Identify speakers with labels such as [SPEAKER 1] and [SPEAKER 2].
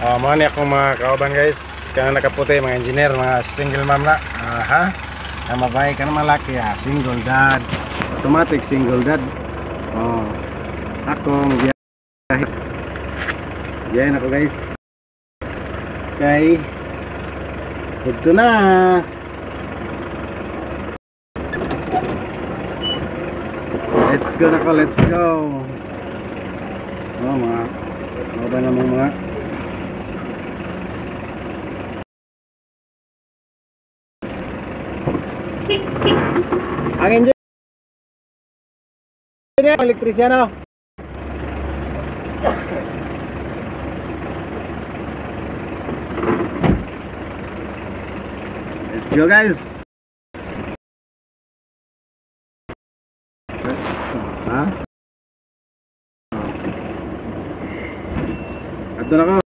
[SPEAKER 1] Mga ni akong mga kauban guys, kana nakaputi mga engineer, mga single mom na. Ha? Na mabay kana malaki ha, single dad. Automatic single dad. Akong biyahe. Biyahe ako guys. Okay. Ito na. Let's go na ko, let's go. Mga kauban namang mga ang engineer, elektrisyano. Let's go guys. Ha? Ato na ko.